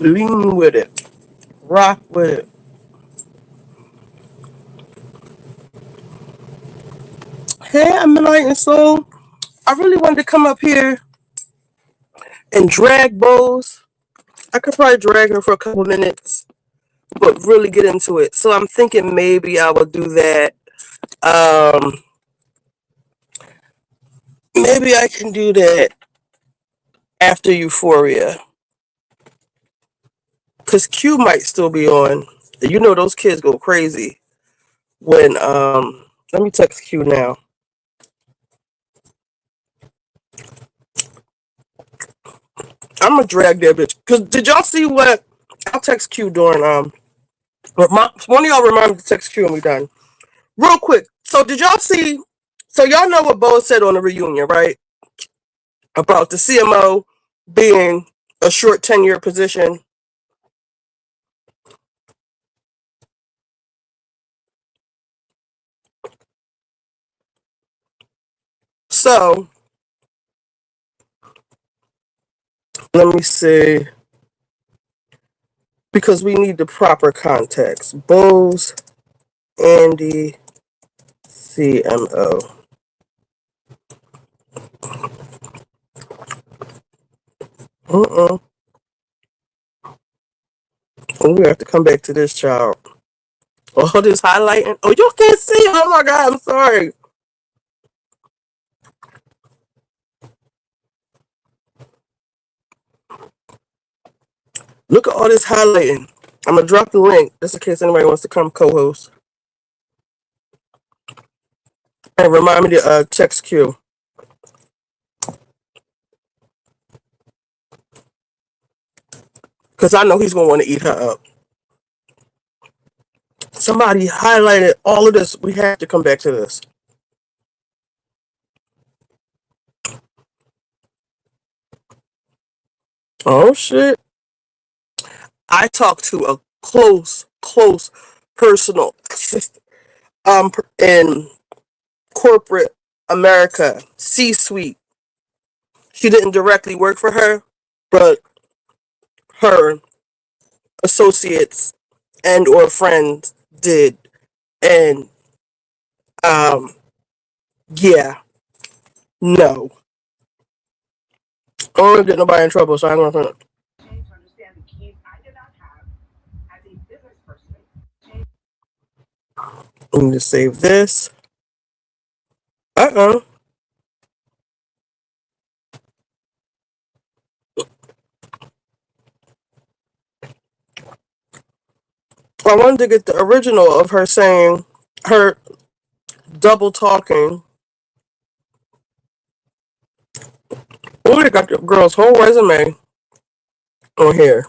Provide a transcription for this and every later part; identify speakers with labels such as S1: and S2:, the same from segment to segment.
S1: Lean with it. Rock with it. Hey, I'm Enlightened Soul. I really wanted to come up here and drag Boz. I could probably drag her for a couple minutes, but really get into it. So I'm thinking maybe I will do that. Maybe I can do that after Euphoria. Because Q might still be on. You know those kids go crazy when let me text Q now. I'm gonna drag that bitch. Cause did y'all see what I'll text Q during one of y'all remind me to text Q and we done. Real quick. So did y'all see so y'all know what Bo said on the reunion, right? About the CMO being a short 10-year position. So let me see. Because we need the proper context. Boz, Andy, CMO. Oh, we have to come back to this child. Oh, this highlighting. Oh, you can't see. Oh my God, I'm sorry. Look at all this highlighting. I'm gonna drop the link just in case anybody wants to come co-host. And remind me to text Q. Because I know he's gonna want to eat her up. Somebody highlighted all of this. We have to come back to this. Oh shit. I talked to a close personal assistant in corporate America, C-suite. She didn't directly work for her, but her associates and or friends did. And yeah, no. I don't want to get nobody in trouble, so I'm gonna let me just save this. I wanted to get the original of her saying her double talking. Oh, they got the girl's whole resume on here.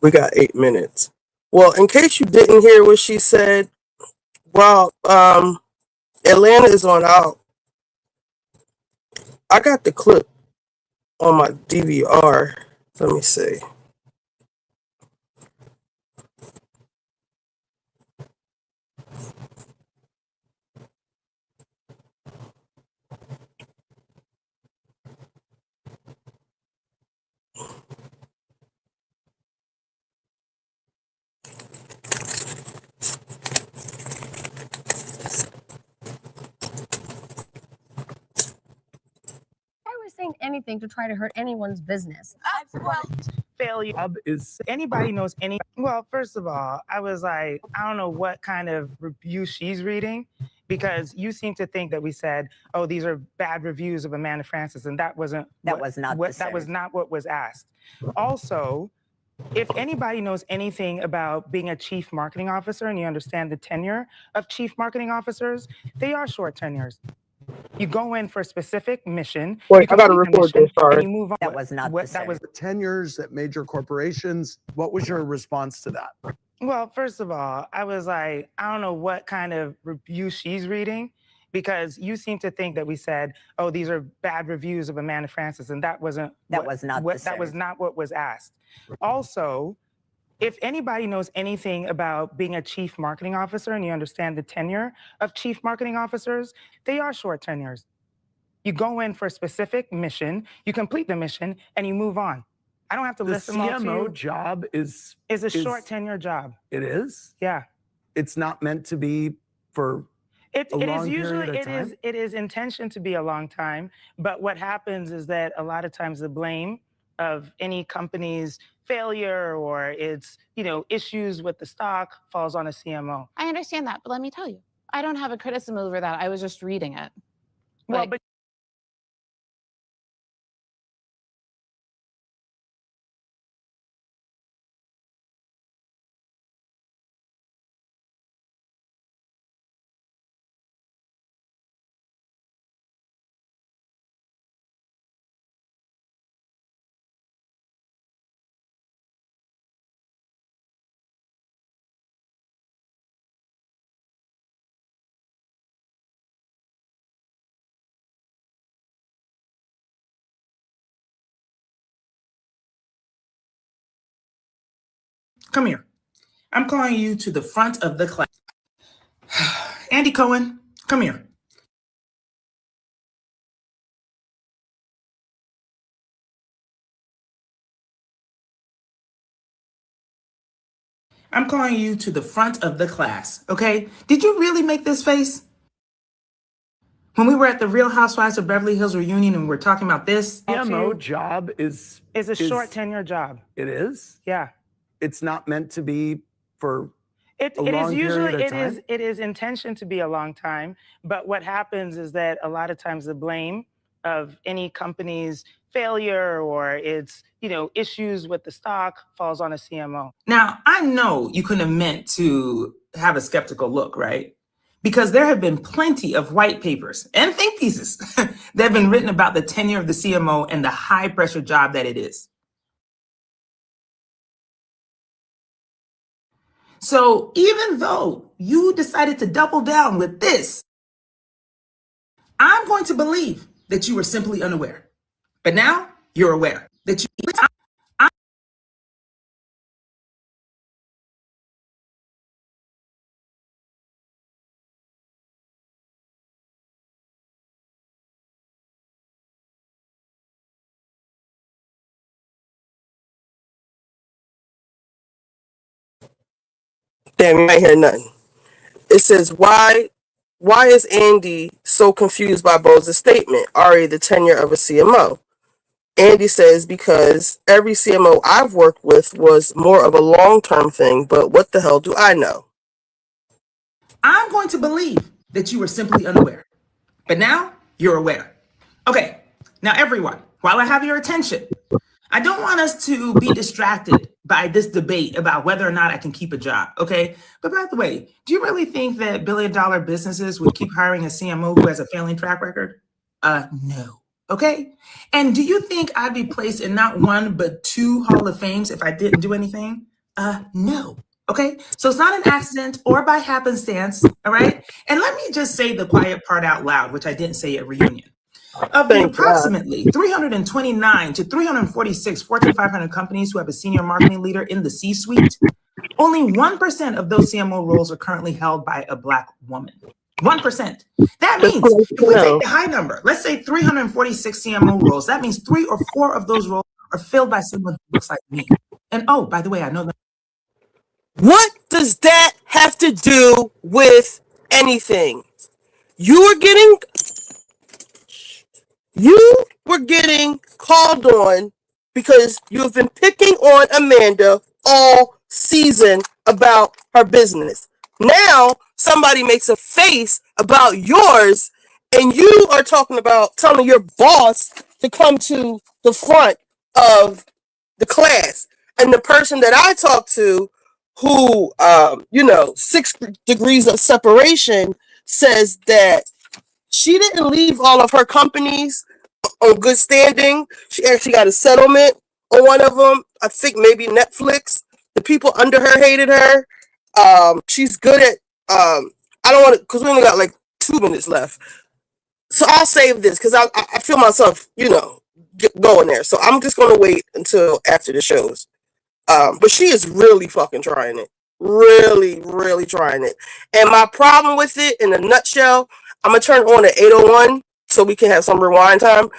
S1: We got 8 minutes. Well, in case you didn't hear what she said, well, Atlanta is on out. I got the clip on my DVR. Let me see.
S2: Saying anything to try to hurt anyone's business.
S3: Failure is anybody knows any. Well, first of all, I was like, I don't know what kind of review she's reading. because you seem to think that we said, "Oh, these are bad reviews of Amanda Francis," and that wasn't
S4: That was not
S3: what was asked. Also, if anybody knows anything about being a chief marketing officer and you understand the tenure of chief marketing officers, they are short tenures. You go in for a specific mission.
S1: Wait,
S3: you
S1: I gotta
S3: complete the
S1: record
S3: mission,
S1: this, sorry.
S3: and you move on.
S4: That was not the
S3: that was
S5: Tenures at major corporations. What was your response to that?
S3: Well, first of all, I was like, I don't know what kind of review she's reading, because you seem to think that we said, "Oh, these are bad reviews of Amanda Francis," and that wasn't
S4: That was not
S3: what was asked. Also, if anybody knows anything about being a chief marketing officer and you understand the tenure of chief marketing officers, they are short tenures. You go in for a specific mission, you complete the mission, and you move on. I don't have to
S5: The
S3: list them all to
S5: CMO
S3: you.
S5: job is
S3: It's a short tenure job.
S5: It is.
S3: Yeah.
S5: It's not meant to be for
S3: It
S5: a
S3: is
S5: long
S3: usually
S5: period of time?
S3: it is intentioned to be a long time, but what happens is that a lot of times the blame of any company's failure or its issues with the stock falls on a CMO.
S6: I understand that, but let me tell you, I don't have a criticism over that. I was just reading it.
S3: Well,
S6: Like-
S3: but come here. I'm calling you to the front of the class. Andy Cohen, come here. I'm calling you to the front of the class, okay? Did you really make this face? When we were at the Real Housewives of Beverly Hills reunion and we were talking about this?
S5: CMO job is
S3: a short tenure job.
S5: It is.
S3: Yeah.
S5: It's not meant to be for
S3: It
S5: a
S3: is
S5: long
S3: usually
S5: period of time?
S3: it is intentioned to be a long time, but what happens is that a lot of times the blame of any company's failure or its issues with the stock falls on a CMO. Now, I know you couldn't have meant to have a skeptical look, right? Because there have been plenty of white papers and think pieces that have been written about the tenure of the CMO and the high pressure job that it is. So even though you decided to double down with this, I'm going to believe that you were simply unaware. But now you're aware that you.
S1: Damn, you ain't hear nothing. It says, why is Andy so confused by Boz's statement? Already the tenure of a CMO. Andy says, because every CMO I've worked with was more of a long-term thing, but what the hell do I know? I'm going to believe that you were simply unaware. But now you're aware. Okay, now everyone, while I have your attention, I don't want us to be distracted by this debate about whether or not I can keep a job, okay? But by the way, do you really think that billion-dollar businesses would keep hiring a CMO who has a failing track record? No, okay? And do you think I'd be placed in not one but 2 Hall of Fames if I didn't do anything? No, okay? So it's not an accident or by happenstance, all right? And let me just say the quiet part out loud, which I didn't say at reunion. Of the approximately 329 to 346 Fortune 500 companies who have a senior marketing leader in the C-suite, only 1% of those CMO roles are currently held by a Black woman. 1%. That means if we take the high number, let's say 346 CMO roles, that means 3 or 4 of those roles are filled by someone who looks like me. And oh, by the way, I know that. What does that have to do with anything? You were getting called on because you've been picking on Amanda all season about her business. Now somebody makes a face about yours, and you are talking about telling your boss to come to the front of the class. And the person that I talked to, who, 6 degrees of separation, says that she didn't leave all of her companies on good standing. She actually got a settlement on one of them. I think maybe Netflix. The people under her hated her. She's good at. I don't want to, because we only got like 2 minutes left. So I'll save this because I feel myself, going there. So I'm just gonna wait until after the shows. But she is really fucking trying it. Really, really trying it. And my problem with it, in a nutshell, I'm gonna turn on at 8:01 so we can have some rewind time.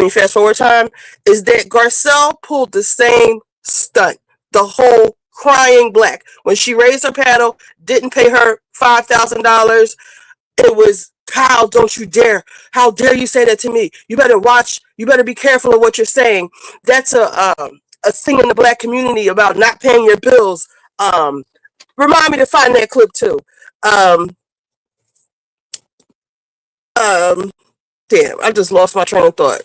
S1: Fast forward time. Is that Garcelle pulled the same stunt? The whole crying black when she raised her paddle, didn't pay her $5,000. It was, Kyle, don't you dare! How dare you say that to me? You better watch. You better be careful of what you're saying. That's a thing in the black community about not paying your bills. Remind me to find that clip too. Um, um, Damn, I just lost my train of thought.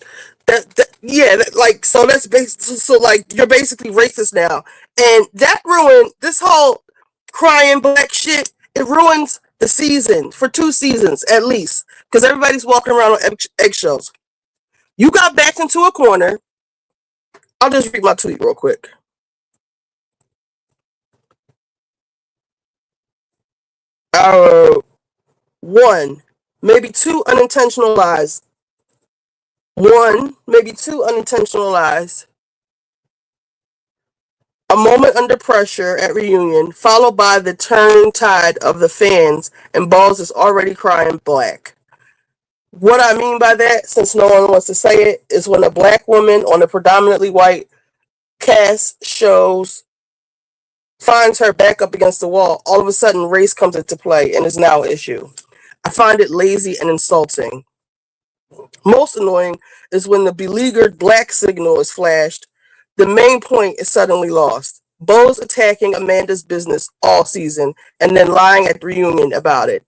S1: So that's so like you're basically racist now, and that ruined this whole crying black shit. It ruins the season for 2 seasons at least because everybody's walking around on eggshells. You got backed into a corner. I'll just read my tweet real quick. One, maybe two unintentional lies. One, maybe two unintentional lies. A moment under pressure at reunion, followed by the turn tide of the fans, and Boz is already crying black. What I mean by that, since no one wants to say it, is when a black woman on a predominantly white cast shows finds her back up against the wall, all of a sudden race comes into play and is now an issue. I find it lazy and insulting. Most annoying is when the beleaguered black signal is flashed. The main point is suddenly lost. Bo's attacking Amanda's business all season and then lying at the reunion about it.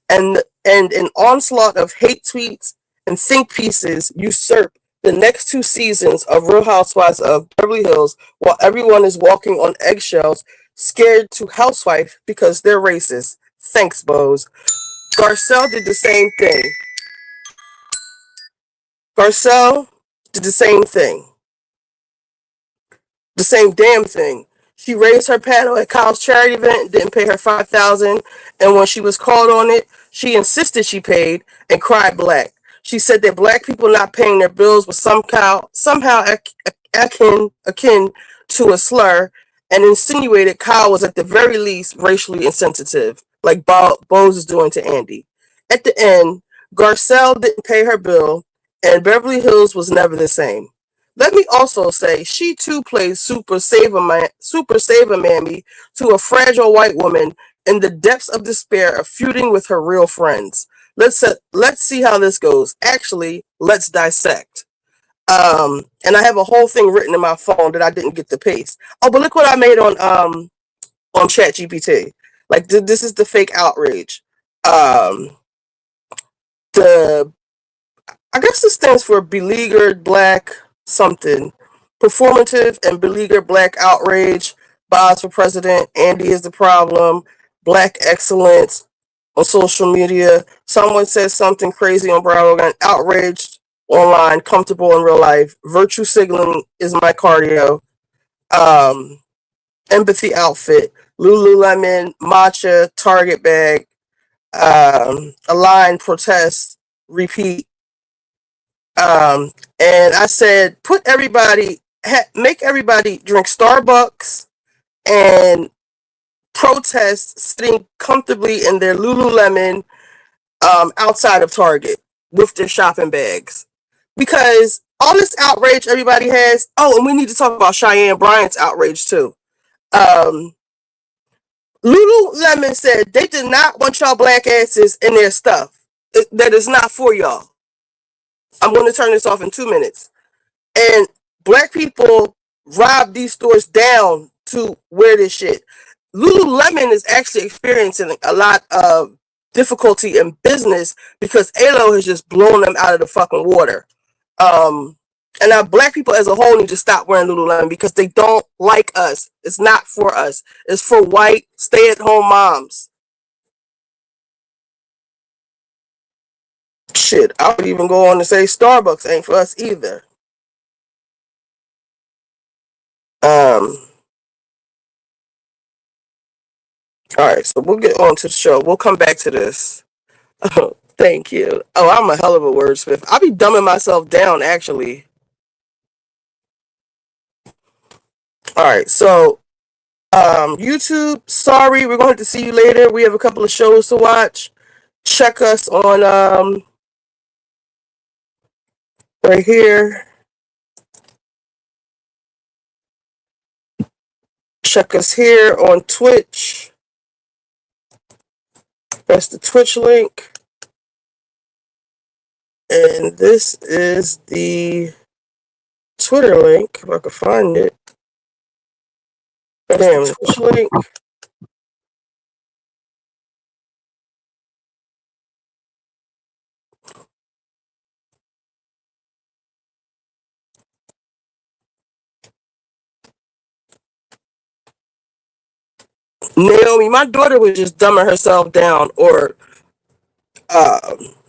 S1: And an onslaught of hate tweets and think pieces usurp the next 2 seasons of Real Housewives of Beverly Hills while everyone is walking on eggshells, scared to housewife because they're racist. Thanks, Boz. Garcelle did the same thing. Garcelle did the same thing. The same damn thing. She raised her paddle at Kyle's charity event, didn't pay her $5,000, and when she was called on it, she insisted she paid and cried black. She said that black people not paying their bills was somehow akin to a slur, and insinuated Kyle was at the very least racially insensitive, like Boz is doing to Andy. At the end, Garcelle didn't pay her bill, and Beverly Hills was never the same. Let me also say, she too plays super saver mammy to a fragile white woman in the depths of despair of feuding with her real friends. Let's see how this goes. Actually, let's dissect. And I have a whole thing written in my phone that I didn't get to paste. Oh, but look what I made on ChatGPT. Like this is the fake outrage. I guess this stands for beleaguered black something. Performative and beleaguered black outrage. Boz for president. Andy is the problem. Black excellence on social media. Someone says something crazy on Bravo. Got outraged online. Comfortable in real life. Virtue signaling is my cardio. Empathy outfit. Lululemon. Matcha. Target bag. Align. Protest. Repeat. And I said, make everybody drink Starbucks and protest sitting comfortably in their Lululemon outside of Target with their shopping bags. Because all this outrage everybody has, and we need to talk about Cheyenne Bryant's outrage too. Lululemon said they did not want y'all black asses in their stuff. That is not for y'all. I'm going to turn this off in 2 minutes. And black people robbed these stores down to wear this shit. Lululemon is actually experiencing a lot of difficulty in business because ALO has just blown them out of the fucking water. And now black people as a whole need to stop wearing Lululemon because they don't like us. It's not for us. It's for white stay-at-home moms. Shit, I would even go on to say Starbucks ain't for us either. Alright, so we'll get on to the show. We'll come back to this. Oh, thank you. Oh, I'm a hell of a wordsmith. I'll be dumbing myself down, actually. Alright, so YouTube, sorry, we're going to see you later. We have a couple of shows to watch. Check us on right here. Check us here on Twitch. Press the Twitch link. And this is the Twitter link, if I can find it. Damn, Twitch link. Naomi, my daughter was just dumbing herself down or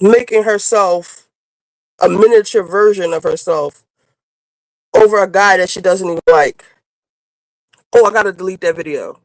S1: making herself a miniature version of herself over a guy that she doesn't even like. Oh, I gotta delete that video.